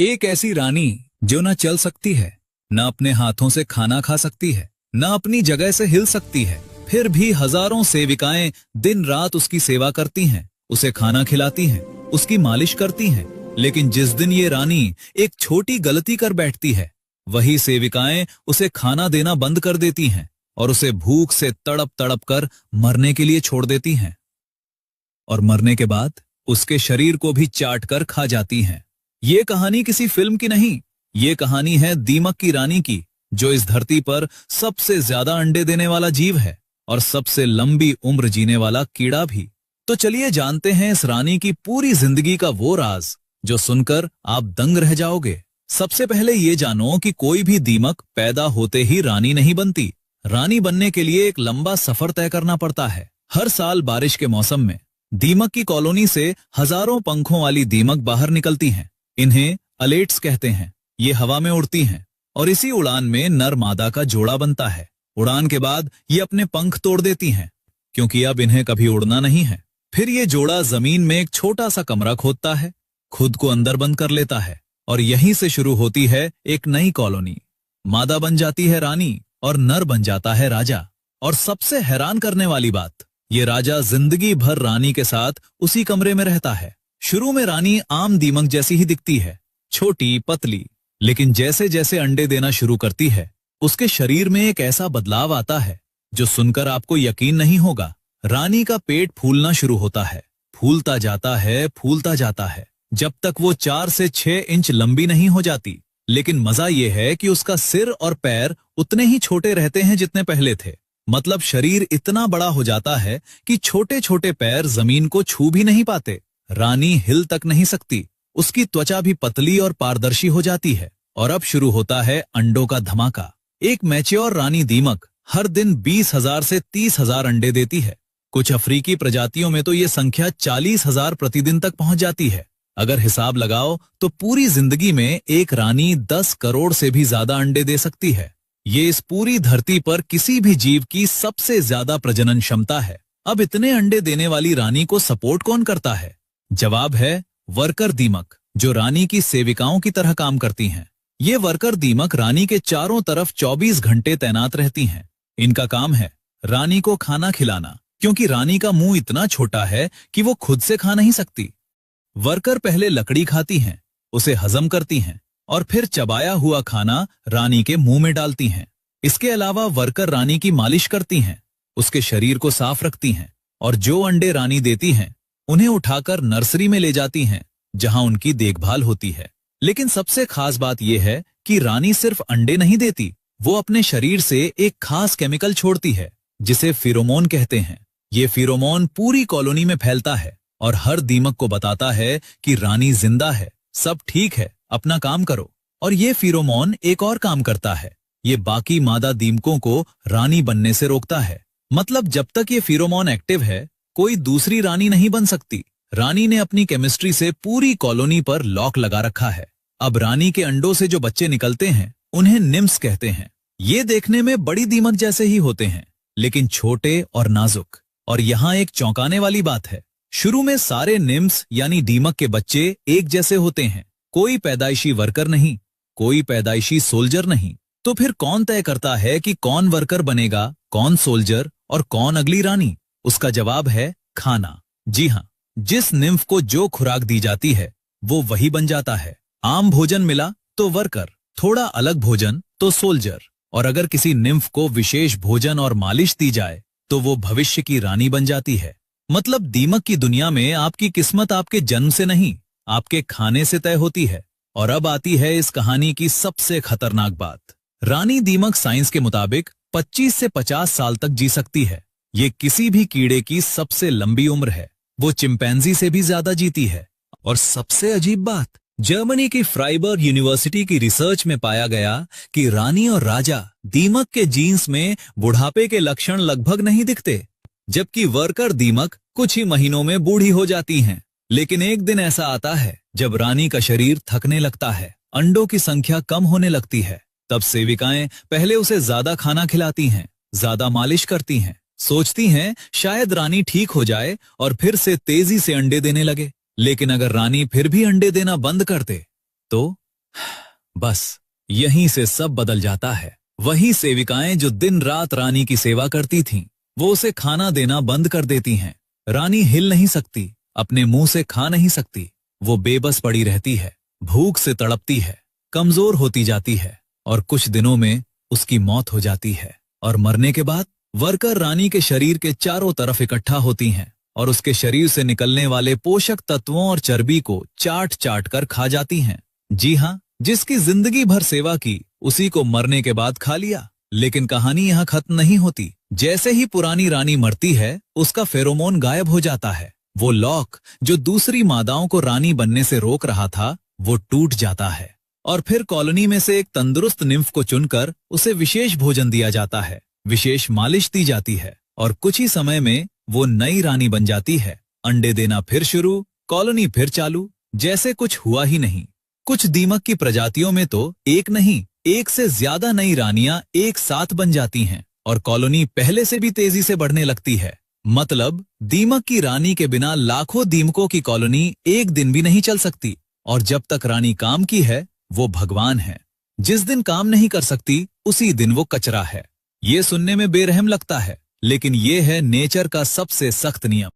एक ऐसी रानी जो न चल सकती है, न अपने हाथों से खाना खा सकती है, न अपनी जगह से हिल सकती है, फिर भी हजारों सेविकाएं दिन रात उसकी सेवा करती हैं, उसे खाना खिलाती हैं, उसकी मालिश करती हैं। लेकिन जिस दिन ये रानी एक छोटी गलती कर बैठती है, वही सेविकाएं उसे खाना देना बंद कर देती हैं और उसे भूख से तड़प तड़प कर मरने के लिए छोड़ देती हैं। और मरने के बाद उसके शरीर को भी चाट कर खा जाती हैं। ये कहानी किसी फिल्म की नहीं, ये कहानी है दीमक की रानी की, जो इस धरती पर सबसे ज्यादा अंडे देने वाला जीव है और सबसे लंबी उम्र जीने वाला कीड़ा भी। तो चलिए जानते हैं इस रानी की पूरी जिंदगी का वो राज जो सुनकर आप दंग रह जाओगे। सबसे पहले ये जानो कि कोई भी दीमक पैदा होते ही रानी नहीं बनती। रानी बनने के लिए एक लंबा सफर तय करना पड़ता है। हर साल बारिश के मौसम में दीमक की कॉलोनी से हजारों पंखों वाली दीमक बाहर निकलती हैं। इन्हें अलेट्स कहते हैं। ये हवा में उड़ती हैं और इसी उड़ान में नर मादा का जोड़ा बनता है। उड़ान के बाद ये अपने पंख तोड़ देती हैं, क्योंकि अब इन्हें कभी उड़ना नहीं है। फिर ये जोड़ा जमीन में एक छोटा सा कमरा खोदता है, खुद को अंदर बंद कर लेता है और यहीं से शुरू होती है एक नई कॉलोनी। मादा बन जाती है रानी और नर बन जाता है राजा। और सबसे हैरान करने वाली बात, ये राजा जिंदगी भर रानी के साथ उसी कमरे में रहता है। शुरू में रानी आम दीमक जैसी ही दिखती है, छोटी पतली, लेकिन जैसे जैसे अंडे देना शुरू करती है, उसके शरीर में एक ऐसा बदलाव आता है जो सुनकर आपको यकीन नहीं होगा। रानी का पेट फूलना शुरू होता है, फूलता जाता है, फूलता जाता है, जब तक वो 4 से 6 इंच लंबी नहीं हो जाती। लेकिन मजा ये है कि उसका सिर और पैर उतने ही छोटे रहते हैं जितने पहले थे। मतलब शरीर इतना बड़ा हो जाता है कि छोटे छोटे पैर जमीन को छू भी नहीं पाते। रानी हिल तक नहीं सकती। उसकी त्वचा भी पतली और पारदर्शी हो जाती है। और अब शुरू होता है अंडों का धमाका। एक मैच्योर रानी दीमक हर दिन 20,000 से 30,000 अंडे देती है। कुछ अफ्रीकी प्रजातियों में तो ये संख्या 40,000 प्रतिदिन तक पहुंच जाती है। अगर हिसाब लगाओ तो पूरी जिंदगी में एक रानी 10 करोड़ से भी ज्यादा अंडे दे सकती है। ये इस पूरी धरती पर किसी भी जीव की सबसे ज्यादा प्रजनन क्षमता है। अब इतने अंडे देने वाली रानी को सपोर्ट कौन करता है? जवाब है वर्कर दीमक, जो रानी की सेविकाओं की तरह काम करती हैं। ये वर्कर दीमक रानी के चारों तरफ 24 घंटे तैनात रहती हैं। इनका काम है रानी को खाना खिलाना, क्योंकि रानी का मुंह इतना छोटा है कि वो खुद से खा नहीं सकती। वर्कर पहले लकड़ी खाती हैं, उसे हजम करती हैं और फिर चबाया हुआ खाना रानी के मुंह में डालती हैं। इसके अलावा वर्कर रानी की मालिश करती हैं, उसके शरीर को साफ रखती हैं और जो अंडे रानी देती हैं उन्हें उठाकर नर्सरी में ले जाती हैं, जहां उनकी देखभाल होती है। लेकिन सबसे खास बात यह है कि रानी सिर्फ अंडे नहीं देती, वो अपने शरीर से एक खास केमिकल छोड़ती है जिसे फिरोमोन कहते हैं। ये फिरोमोन पूरी कॉलोनी में फैलता है और हर दीमक को बताता है कि रानी जिंदा है, सब ठीक है, अपना काम करो। और ये फिरोमोन एक और काम करता है, ये बाकी मादा दीमकों को रानी बनने से रोकता है। मतलब जब तक ये फिरोमोन एक्टिव है, कोई दूसरी रानी नहीं बन सकती। रानी ने अपनी केमिस्ट्री से पूरी कॉलोनी पर लॉक लगा रखा है। अब रानी के अंडों से जो बच्चे निकलते हैं उन्हें निम्स कहते हैं। ये देखने में बड़ी दीमक जैसे ही होते हैं, लेकिन छोटे और नाजुक। और यहाँ एक चौंकाने वाली बात है, शुरू में सारे निम्स यानी दीमक के बच्चे एक जैसे होते हैं। कोई पैदाइशी वर्कर नहीं, कोई पैदाइशी सोल्जर नहीं। तो फिर कौन तय करता है कि कौन वर्कर बनेगा, कौन सोल्जर और कौन अगली रानी? उसका जवाब है खाना। जी हाँ, जिस निम्फ को जो खुराक दी जाती है वो वही बन जाता है। आम भोजन मिला तो वर्कर, थोड़ा अलग भोजन तो सोल्जर। और अगर किसी निम्फ को विशेष भोजन और मालिश दी जाए तो वो भविष्य की रानी बन जाती है। मतलब दीमक की दुनिया में आपकी किस्मत आपके जन्म से नहीं, आपके खाने से तय होती है। और अब आती है इस कहानी की सबसे खतरनाक बात। रानी दीमक साइंस के मुताबिक 25 से 50 साल तक जी सकती है। ये किसी भी कीड़े की सबसे लंबी उम्र है। वो चिंपैंजी से भी ज्यादा जीती है। और सबसे अजीब बात, जर्मनी की फ्राइबर्ग यूनिवर्सिटी की रिसर्च में पाया गया कि रानी और राजा दीमक के जीन्स में बुढ़ापे के लक्षण लगभग नहीं दिखते, जबकि वर्कर दीमक कुछ ही महीनों में बूढ़ी हो जाती हैं। लेकिन एक दिन ऐसा आता है जब रानी का शरीर थकने लगता है, अंडों की संख्या कम होने लगती है। तब सेविकाएं पहले उसे ज्यादा खाना खिलाती हैं, ज्यादा मालिश करती हैं, सोचती हैं शायद रानी ठीक हो जाए और फिर से तेजी से अंडे देने लगे। लेकिन अगर रानी फिर भी अंडे देना बंद कर दे तो बस यहीं से सब बदल जाता है। वही सेविकाएं जो दिन रात रानी की सेवा करती थीं, वो उसे खाना देना बंद कर देती हैं। रानी हिल नहीं सकती, अपने मुंह से खा नहीं सकती। वो बेबस पड़ी रहती है, भूख से तड़पती है, कमजोर होती जाती है और कुछ दिनों में उसकी मौत हो जाती है। और मरने के बाद वर्कर रानी के शरीर के चारों तरफ इकट्ठा होती हैं और उसके शरीर से निकलने वाले पोषक तत्वों और चर्बी को चाट चाट कर खा जाती हैं। जी हाँ, जिसकी जिंदगी भर सेवा की, उसी को मरने के बाद खा लिया। लेकिन कहानी यहाँ खत्म नहीं होती। जैसे ही पुरानी रानी मरती है, उसका फेरोमोन गायब हो जाता है। वो लॉक जो दूसरी मादाओं को रानी बनने से रोक रहा था, वो टूट जाता है और फिर कॉलोनी में से एक तंदुरुस्त निम्फ को चुनकर उसे विशेष भोजन दिया जाता है, विशेष मालिश दी जाती है और कुछ ही समय में वो नई रानी बन जाती है। अंडे देना फिर शुरू, कॉलोनी फिर चालू, जैसे कुछ हुआ ही नहीं। कुछ दीमक की प्रजातियों में तो एक नहीं, एक से ज्यादा नई रानियां एक साथ बन जाती हैं और कॉलोनी पहले से भी तेजी से बढ़ने लगती है। मतलब दीमक की रानी के बिना लाखों दीमकों की कॉलोनी एक दिन भी नहीं चल सकती। और जब तक रानी काम की है, वो भगवान है। जिस दिन काम नहीं कर सकती, उसी दिन वो कचरा है। ये सुनने में बेरहम लगता है, लेकिन ये है नेचर का सबसे सख्त नियम।